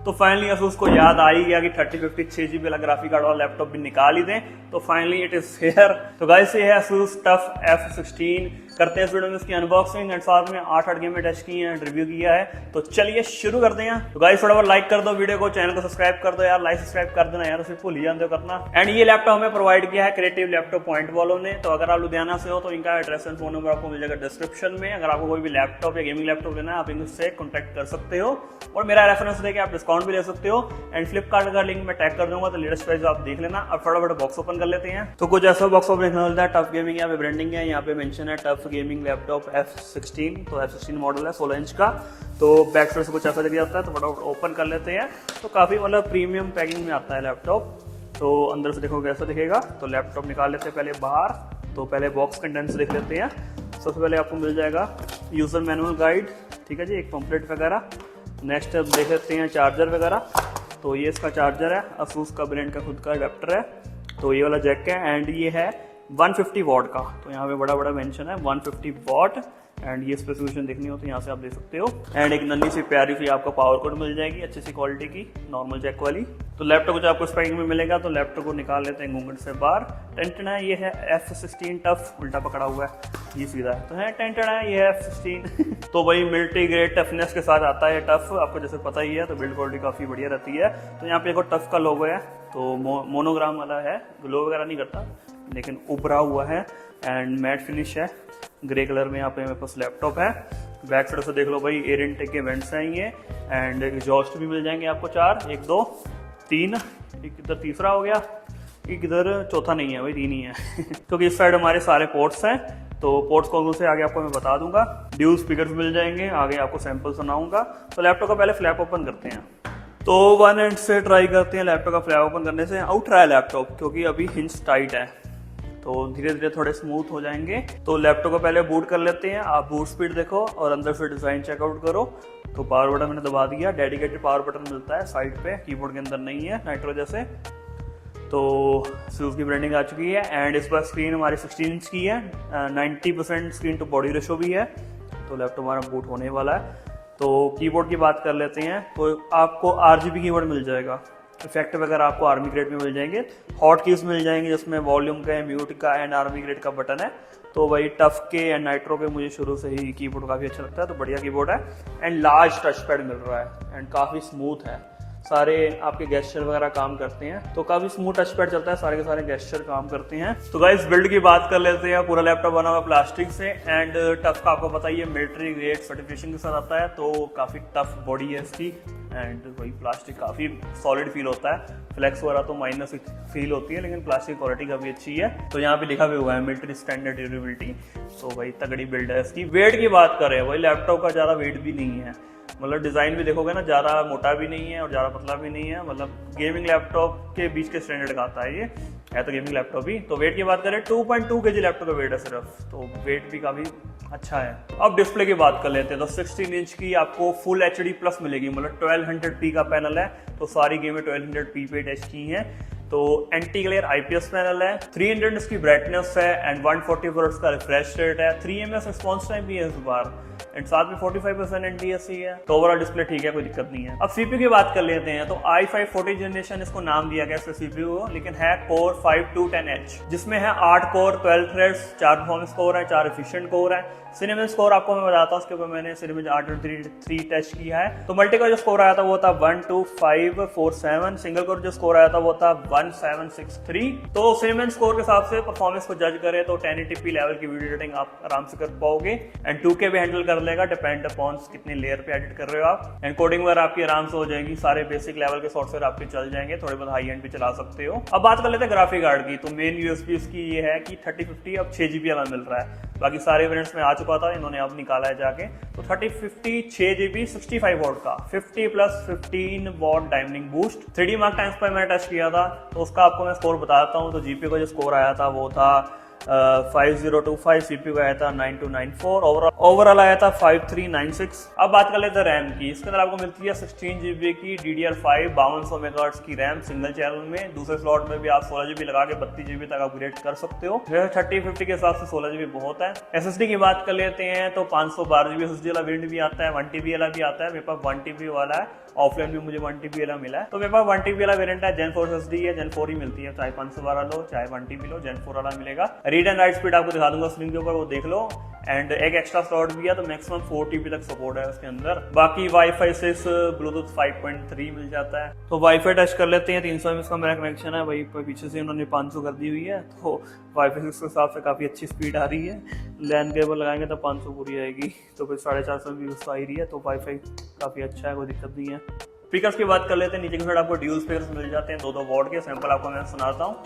तो finally Asus को याद आ ही गया कि 3050 6GB वाला ग्राफिक कार्ड वाला लैपटॉप भी निकाल ही दें। तो फाइनली इट इज हियर। तो गाइस ये है असूस टफ F16। करते हैं इस वीडियो में इसकी अनबॉक्सिंग एंड साथ में 8 गेम में टच की है, रिव्यू किया है। तो चलिए शुरू करते हैं। तो गाइस थोड़ा लाइक कर दो वीडियो को, चैनल को सब्सक्राइब कर दो यार, लाइक सब्सक्राइब कर देना यार, सिर्फ भूल ही जानते हो करना। एंड ये लैपटॉप हमें प्रोवाइड किया है क्रिएटिव लैपटॉप पॉइंट वालों ने। तो अगर आप लुधियाना से हो तो इनका एड्रेस एंड फोन नंबर आपको मिल जाएगा डिस्क्रिप्शन में। अगर आपको कोई भी लैपटॉप या गेमिंग लैपटॉप लेना है आप इनसे कॉन्टैक्ट कर सकते हो और मेरा रेफरेंस देके आप डिस्काउंट भी ले सकते हो। एंड फ्लिपकार्ट का लिंक मैं टैग कर दूंगा, तो लेटेस्ट प्राइस आप देख लेना। अब फटाफट बॉक्स ओपन कर लेते हैं। तो कुछ ऐसा बॉक्स ओपन मिलता है, टफ गेमिंग, यहाँ पे ब्रांडिंग है, यहाँ पे मेंशन है टफ गेमिंग लैपटॉप F16। तो F16 मॉडल है 16 इंच का। तो बैक साइड से कुछ ऐसा दिख जाता है, तो फटाफट ओपन कर लेते हैं। तो काफी मतलब प्रीमियम पैकिंग में आता है लैपटॉप। तो अंदर से देखो कैसा दिखेगा। तो लैपटॉप निकाल लेते हैं पहले बाहर। तो पहले बॉक्स कंटेंट्स देख लेते हैं। सबसे पहले आपको मिल जाएगा यूजर मैनुअल गाइड, ठीक है जी, एक पंपलेट वगैरह। नेक्स्ट अब देख लेते हैं चार्जर वगैरह। तो ये इसका चार्जर है, असूस का ब्रांड का खुद का अडेप्टर है। तो ये वाला जैक है एंड ये है 150 वॉट का। तो यहाँ पे बड़ा बड़ा मेंशन है 150 वॉट। एंड ये स्पेसिफिकेशन देखनी हो तो यहाँ से आप देख सकते हो। एंड एक नन्ही सी प्यारी सी आपको पावर कोड मिल जाएगी अच्छी सी क्वालिटी की, नॉर्मल जैक वाली। तो लैपटॉप कुछ आपको पैकिंग में मिलेगा। तो लैपटॉप को निकाल लेते हैं घूंघट से बाहर। टेंटन है, ये है F16 टफ, उल्टा पकड़ा हुआ है, ये सीधा है। तो है टेंटन है, ये है F16। तो भाई मिलिट्री ग्रेड टफनेस के साथ आता है टफ, आपको जैसे पता ही है। तो बिल्ड क्वालिटी काफी बढ़िया रहती है। तो यहाँ पे देखो टफ का लोगो है, तो मोनोग्राम वाला है, ग्लो वगैरह नहीं करता लेकिन उभरा हुआ है। एंड मैट फिनिश है ग्रे कलर में। यहाँ पे मेरे पास लैपटॉप है। बैक साइड से देख लो भाई, एयर इनटेक के वेंट्स हैं ये। एंड एग्जॉस्ट भी मिल जाएंगे आपको 4, 1 2 3, एक इधर तीसरा हो गया, एक इधर चौथा नहीं है भाई, 3 ही है। क्योंकि इस साइड हमारे सारे पोर्ट्स हैं। तो पोर्ट्स कौन से आगे आपको मैं बता दूंगा। ड्यूल स्पीकर मिल जाएंगे, आगे आपको सैंपल सुनाऊंगा। तो लैपटॉप का पहले फ्लैप ओपन करते हैं। तो वन एंड से ट्राई करते हैं लैपटॉप का फ्लैप ओपन करने से। आउट रहा है लैपटॉप क्योंकि अभी हिंज टाइट है, तो धीरे धीरे थोड़े स्मूथ हो जाएंगे। तो लैपटॉप को पहले बूट कर लेते हैं। आप बूट स्पीड देखो और अंदर से डिजाइन चेकआउट करो। तो पावर बटन मैंने दबा दिया, डेडिकेटेड पावर बटन मिलता है साइड पे, कीबोर्ड के अंदर नहीं है नाइट्रो जैसे। तो असूस की ब्रांडिंग आ चुकी है। एंड इस पर स्क्रीन हमारी 16 इंच की है, 90% स्क्रीन टू बॉडी रेशो भी है। तो लैपटॉप हमारा बूट होने वाला है। तो कीबोर्ड की बात कर लेते हैं। तो आपको RGB कीबोर्ड मिल जाएगा, इफेक्ट वगैरह आपको आर्मी ग्रेड में मिल जाएंगे। हॉट कीज मिल जाएंगे जिसमें वॉल्यूम का, म्यूट का एंड आर्मी ग्रेड का बटन है। तो वही टफ के एंड नाइट्रो के मुझे शुरू से ही कीबोर्ड काफी अच्छा लगता है, तो बढ़िया कीबोर्ड है। एंड लार्ज टच पैड मिल रहा है एंड काफी स्मूथ है, सारे आपके गेस्चर वगैरह काम करते हैं। तो काफी स्मूथ टच पैड चलता है, सारे के सारे गेस्चर काम करते हैं। तो गाइस बिल्ड की बात कर लेते हैं। पूरा लैपटॉप बना हुआ प्लास्टिक से। एंड टफ का आपको पता ही है मिलिट्री ग्रेड सर्टिफिकेशन के साथ आता है। तो काफी टफ बॉडी है इसकी। एंड वही प्लास्टिक काफी सॉलिड फील होता है। फ्लेक्स वगैरह तो माइनस फील होती है, लेकिन प्लास्टिक क्वालिटी काफी अच्छी है। तो यहाँ पे लिखा भी हुआ है मिलिट्री स्टैंडर्ड ड्यूरेबिलिटी। तो भाई तगड़ी बिल्ड है इसकी। वेट की बात करें, वही लैपटॉप का ज्यादा वेट भी नहीं है, मतलब डिजाइन भी देखोगे ना, ज्यादा मोटा भी नहीं है और ज्यादा पतला भी नहीं है। मतलब गेमिंग लैपटॉप के बीच के स्टैंडर्ड का आता है ये, है तो गेमिंग लैपटॉप ही। तो वेट की बात करें 2.2 kg लैपटॉप का वेट है सिर्फ, तो वेट भी काफी अच्छा है। अब डिस्प्ले की बात कर लेते हैं। तो 16 इंच की आपको फुल HD प्लस मिलेगी, मतलब 1200p का पैनल है। तो सारी गेमें 1200p पे टच की हैं। तो एंटी ग्लेयर IPS पैनल है, 300 इसकी ब्राइटनेस है एंड 140 हर्ट्ज का रिफ्रेश रेट है, 3 ms रिस्पॉन्स टाइम भी है इस बार। एंड साथ में 45% NTSC है। तो ओवरऑल डिस्प्ले ठीक है, कोई दिक्कत नहीं है। अब CPU की बात कर लेते हैं। तो i5 40 जनरेशन इसको नाम दिया गया इसका CPU को, लेकिन है कोर 5210H, जिसमें है 8 कोर 12 थ्रेड्स, 4 परफॉर्मेंस कोर है, 4 एफिशिएंट कोर है। सिनेमन स्कोर आपको मैं बताता हूँ, उसके ऊपर मैंने सिनेमन 803 टच किया है। तो मल्टी कोर जो स्कोर आया था वो था 12547, सिंगल कोर जो स्कोर आया था वो था 1763। तो सिनेमन स्कोर के हिसाब से परफॉर्मेंस को जज करें तो 1080p लेवल की वीडियो एडिटिंग आप आराम से कर पाओगे। एंड 2K भी हैंडल कर लेगा, डिपेंड अपॉन कितने लेयर पे एडिट कर रहे हो आप। एंड कोडिंग वगैरह आपकी आराम से हो जाएगी, सारे बेसिक लेवल के सॉफ्टवेयर आपके चल जाएंगे, थोड़े बहुत हाई एंड भी चला सकते हो। अब बात कर लेते हैं ग्राफिक कार्ड की। तो मेन यूएसपी इसकी ये है कि 3050 अब 6GB वाला मिल रहा है। बाकी सारे वेरिएंट्स में आ चुका था, इन्होंने अब निकाला है जाके। तो 3050 6GB 65 वॉट का 50 + 15 what diamond boost 3D mark times पर मैंने टच किया था। तो उसका आपको मैं स्कोर बता देता हूँ। तो GPU का जो स्कोर आया था वो था 5025, सीपीयू का आया था 9294, ओवरऑल आया था 5396। अब बात कर लेते हैं रैम की। इसके अंदर आपको मिलती है 16 GB की DDR5 5200 मेगाहर्ट्ज की रैम सिंगल चैनल में। दूसरे स्लॉट में भी आप 16 GB लगा के 32 GB तक अपग्रेड कर सकते हो। 3050 के हिसाब से 16 GB बहुत है। SSD की बात कर लेते हैं तो 512 GB SSD वाला वेरिएंट भी आता है, 1 TB वाला भी आता है। मेरे पास 1 TB वाला है, ऑफलाइन भी मुझे 1 TB वाला मिला है, तो मेरे पास 1 TB वाला वेरिएंट है। Gen 4 SSD है, Gen 4 ही मिलती है, चाहे 512 लो चाहे 1 TB लो, Gen 4 वाला मिलेगा। रीड एंड राइट स्पीड आपको दिखा दूंगा स्क्रीन के ऊपर, वो देख लो। एंड एक एक्स्ट्रा स्लॉट भी है, तो मैक्सिमम 4 TB तक सपोर्ट है उसके अंदर। बाकी वाईफाई 6 ब्लूटूथ 5.3 मिल जाता है। तो वाईफाई टच कर लेते हैं। 300 MB का मेरा कनेक्शन है, वही पीछे से उन्होंने 500 कर दी हुई है, तो वाईफाई 6 के हिसाब से काफ़ी अच्छी स्पीड आ रही है। लैन केबल लगाएंगे तो 500 पूरी आएगी, तो फिर 450 MB आ रही है, तो वाईफाई काफ़ी अच्छा है, कोई दिक्कत नहीं है। स्पीकर्स की बात कर लेते हैं। नीचे की साइड आपको ड्यूल स्पीकर्स मिल जाते हैं, 2-2 वॉट के। सैंपल आपको मैं सुनाता हूँ।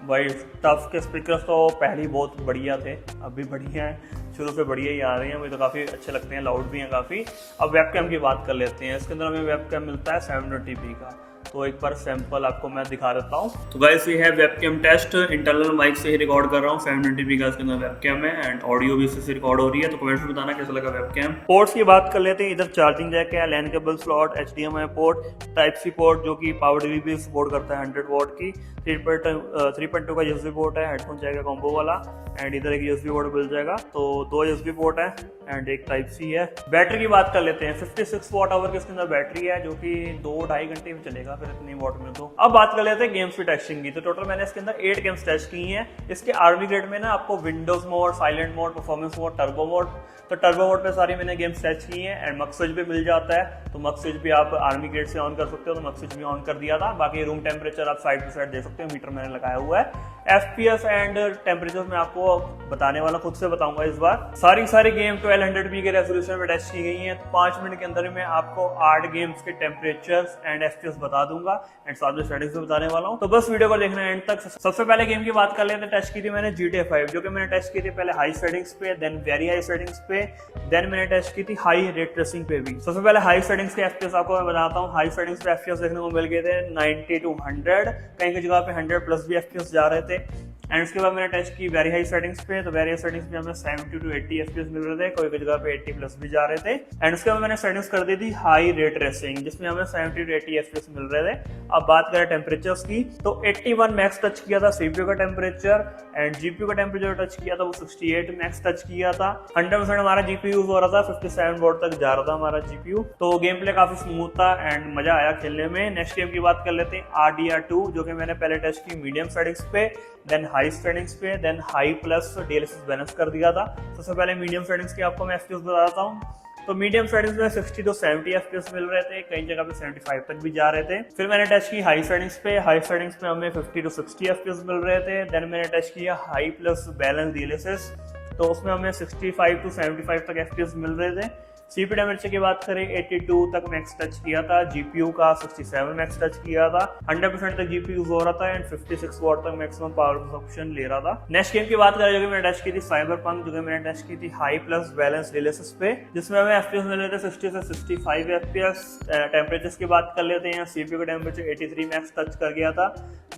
भाई टफ के स्पीकर्स तो पहले ही बहुत बढ़िया थे, अब भी बढ़िया हैं, शुरू से बढ़िया ही आ रहे हैं, मुझे तो काफ़ी अच्छे लगते हैं, लाउड भी हैं काफ़ी। अब वेबकैम की बात कर लेते हैं। इसके अंदर हमें वेबकैम मिलता है 720p का, तो एक बार सैंपल आपको मैं दिखा देता हूँ। तो गाइस ये है वेबकैम टेस्ट, इंटरनल माइक से ही रिकॉर्ड कर रहा हूँ। 720p का इसके अंदर वेबकैम है एंड ऑडियो भी इससे रिकॉर्ड हो रही है, तो कमेंट्स में बताना कैसा लगा वेबकैम। पोर्ट्स की बात कर लेते हैं। इधर चार्जिंग जैक है, LAN cable slot, HDMI port, टाइप-C पोर्ट जो कि पावर डिलीवरी भी सपोर्ट करता है 100 वॉट की, 3.2 का USB पोर्ट है, हेडफोन जाएगा कॉम्बो वाला, एंड इधर एक USB पोर्ट मिल जाएगा, तो 2 USB पोर्ट है एंड एक टाइप-C है। बैटरी की बात कर लेते हैं। 56 वॉट आवर की इसके अंदर बैटरी है, जो कि 2-2.5 घंटे में चलेगा फिर इतनी वॉट में। तो अब बात कर लेते हैं गेम्स की टेस्टिंग की। तो टोटल मैंने इसके अंदर 8 गेम्स टेस्ट की हैं। इसके आर्मी ग्रेड में ना आपको Windows mode, silent mode, performance mode, turbo mode, तो टर्बो मोड पे सारी मैंने गेम्स टेस्ट की हैं। एंड मक्सज भी मिल जाता है, तो मक्सज भी आप आर्मी ग्रेड से ऑन कर सकते हो, तो मक्सज भी ऑन कर दिया था। बाकी रूम टेम्परेचर आप साइड टू साइड दे सकते हो, मीटर मैंने लगाया हुआ है। FPS एंड टेम्परेचर मैं आपको बताने वाला, खुद से बताऊंगा इस बार। सारी गेम 1200p के रेजोल्यूशन में टेस्ट की गई हैं। 5 मिनट के अंदर मैं आपको 8 गेम्स के टेम्परेचर्स एंड FPS बता दूंगा एंड साथ में सेटिंग्स भी बताने वाला हूं, तो बस वीडियो को देखना एंड तक। सबसे पहले गेम की बात कर लेते हैं। टेस्ट की थी मैंने GTA 5, जो कि मैंने टेस्ट की थी पहले हाई सेटिंग्स पे, देन वेरी हाई सेटिंग्स पे, देन मैंने टेस्ट की थी हाई रेट ट्रेसिंग पे भी। सबसे पहले हाई सेटिंग्स के FPS आपको मैं बताता हूँ। हाई सेटिंग्स पे FPS देखने को मिल गए थे 90 to 100, कहीं की जगह पे 100 प्लस भी FPS जा रहे थे। एंड उसके बाद मैंने टेस्ट की वेरी हाई सेटिंग्स पे, तो वेरी हाई सेटिंग्स पे हमें 70 to 80 FPS मिल रहे थे, कोई जगह पे 80 प्लस भी जा रहे थे। एंड उसके बाद मैंने सेटिंग्स कर दी थी हाई रेट रेसिंग, जिसमें हमें 70 to 80 FPS मिल रहे थे। अब बात करें टेम्परेचर्स की, तो 81 मैक्स टच किया था CPU का टेम्परेचर, एंड GPU का टेम्परेचर टच किया था वो 68 मैक्स टच किया था। 100% हमारा GPU यूज हो रहा था, 57 वॉट तक जा रहा था हमारा GPU, तो गेम प्ले काफी स्मूथ था एंड मजा आया खेलने में। नेक्स्ट गेम की बात कर लेते हैं, RDR2, जो कि मैंने पहले टेस्ट की मीडियम सेटिंग्स पे, देन हाई सेटिंग्स पे, then high plus DLSS balance कर दिया था। सबसे पहले मीडियम सेटिंग्स की आपको मैं FPS बताता हूँ। तो मीडियम सेटिंग्स में 60 to 70 FPS मिल रहे थे, कई जगह पे 75 तक भी जा रहे थे। फिर मैंने टेस्ट की हाई सेटिंग्स पे, हाई सेटिंग्स पे हमें 50 to 60 FPS मिल रहे थे। देन मैंने टेस्ट किया हाई प्लस बैलेंस DLSS, तो उसमें हमें 65 to 75 तक FPS मिल रहे थे। CPU टेम्परेचर की बात करें 82 तक मैक्स टच किया था, GPU का 67 मैक्स टच किया था, 100% तक GPU यूज हो रहा था एंड 56 वॉट तक मैक्सिमम पावर कंजप्शन ले रहा था। नेक्स्ट गेम की बात करें जो कि मैंने टेस्ट की थी साइबरपंक, जो कि मैंने टेस्ट की थी हाई प्लस बैलेंस DLSS पे, जिसमें हमें FPS मिल रहे थे 60 से 65 FPS। टेम्परेचर्स की बात कर लेते हैं। CPU का टेम्परेचर 83 मैक्स टच कर गया था,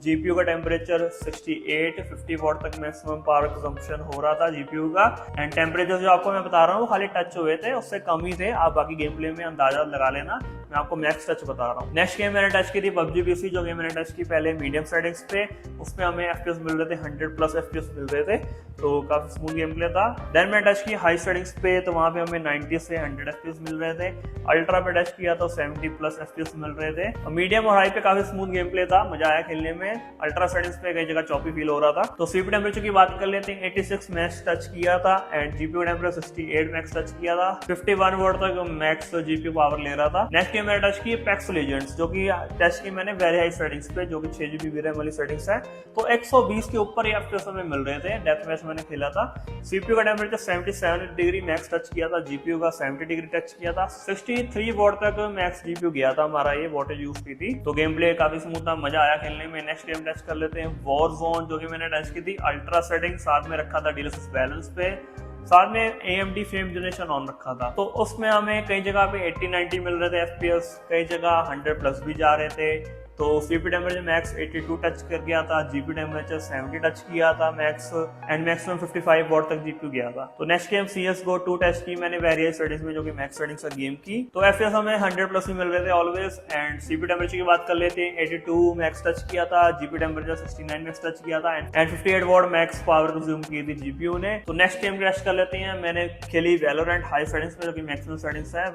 GPU का टेम्परेचर 68, 50 वॉट तक मैक्सिमम पावर कंजप्शन हो रहा था GPU का। एंड टेम्परेचर जो आपको मैं बता रहा हूँ वो खाली टच हुए थे, उससे कम ही थे, आप बाकी गेम प्ले में अंदाजा लगा लेना, मैं आपको मैक्स टच बता रहा हूँ। नेक्स्ट गेम मैंने टच की थी PUBG PC, जो कि मैंने टच की पहले मीडियम सेटिंग्स पे, उसमें हमें FPS मिल रहे थे 100 प्लस FPS मिल रहे थे, तो काफी स्मूथ गेम प्ले था। देन मैंने टच की हाई सेटिंग्स पे, तो वहाँ पे हमें 90 से 100 FPS मिल रहे थे। अल्ट्रा पे टच किया तो 70 प्लस FPS मिल रहे थे। मीडियम और हाई पे काफी स्मूथ गेम प्ले था, मजा आया खेलने में। अल्ट्रा सेटिंग्स पे कई जगह चॉपी फील हो रहा था। तो CPU टेम्परेचर की बात कर लेते हैं, 86 मैक्स टच किया था and GPU temperature 68 max touch किया था, 51 वॉट तक मैक्स GPU पावर ले रहा था। नेक्स्ट गेम मैंने टच की पैक्स लीजेंड्स, जो कि टच की मैंने वेरी हाई सेटिंग्स पे, जो कि 6 GB VRAM वाली सेटिंग्स है, तो 120 के ऊपर ही FPS हमें मिल रहे थे। डेथ मैच मैंने खेला था। CPU का टेम्परेचर 77 डिग्री मैक्स टच किया था, GPU का 70 डिग्री टच किया था, 63 वॉट तक मैक्स GPU गया था हमारा, ये वोल्टेज यूज की थी। तो गेम प्ले काफी स्मूथ था, मजा आया खेलने में। नेक्स्ट गेम टच कर लेते हैं वॉरजोन, जो कि मैंने टच की थी अल्ट्रा सेटिंग, साथ में रखा था DLSS बैलेंस पे, साथ में AMD फ्रेम जनरेशन ऑन रखा था। तो उसमें हमें कई जगह पे 80-90 मिल रहे थे FPS, कई जगह 100 प्लस भी जा रहे थे। तो सीपीयू टेम्परेचर मैक्स 82 टच कर गया था, जीपीयू टेम्परेचर 70 टच किया था मैक्स, एंड मैक्सिमम 55 वॉट तक जीपीयू गया था। तो नेक्स्ट गेम CS:GO 2 टेस्ट की मैंने वेरियस सेटिंग्स में, जो कि मैक्स सेटिंग्स का गेम की। तो FPS हमें 100+ ही मिल रहे थे ऑलवेज। एंड सीपीयू टेम्परेचर की बात कर लेते हैं, 82 मैक्स टच किया था, जीपीयू टेम्परेचर 69 मैक्स टच किया था, and 58 what max power consume की थी जीपीयू ने। तो नेक्स्ट गेम टेस्ट कर लेते हैं। मैंने खेली वैलोरेंट हाई सेटिंग्स में, जो कि मैक्सिमम सेटिंग्स है,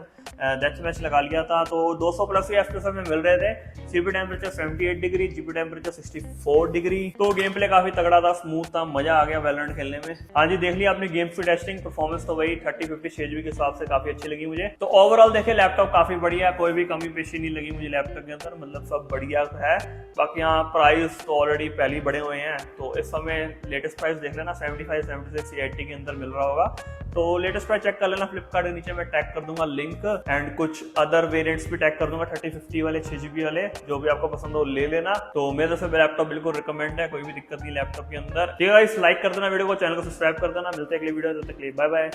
डेथ मैच लगा लिया था। तो 200+ ही FPS हमें मिल रहे थे। CPU temperature 78 degree, GPU temperature 64 degree. तो गेम प्ले काफी तगड़ा था, स्मूथ था, मजा आ गया वैलोरेंट खेलने में। हाँ जी, देख लिया आपने गेम की टेस्टिंग, परफॉर्मेंस तो वही 3050 6GB के हिसाब से काफी अच्छी लगी मुझे। तो ओवरऑल देखे लैपटॉप काफी बढ़िया, कोई भी कमी पेशी नहीं लगी मुझे लैपटॉप के अंदर, मतलब सब बढ़िया है। बाकी यहाँ प्राइस तो ऑलरेडी पहले ही बढ़े हुए हैं, तो इस समय लेटेस्ट प्राइस देख लेना 75, 76, 80 के अंदर मिल रहा होगा। तो लेटेस्ट प्राइस चेक कर लेना, फ्लिपकार्ट के नीचे मैं टैग कर दूंगा लिंक, एंड कुछ अदर वेरिएंट्स भी टैग कर दूंगा 3050 वाले, 6GB वाले, जो भी आपको पसंद हो ले लेना। तो मेरे तरफ से लैपटॉप बिल्कुल रिकमेंड है, कोई भी दिक्कत नहीं लैपटॉप के अंदर। ठीक है गाइस, लाइक कर देना वीडियो को, चैनल को सब्सक्राइब कर देना। मिलते हैं अगली वीडियो, तब तक के लिए बाय बाय।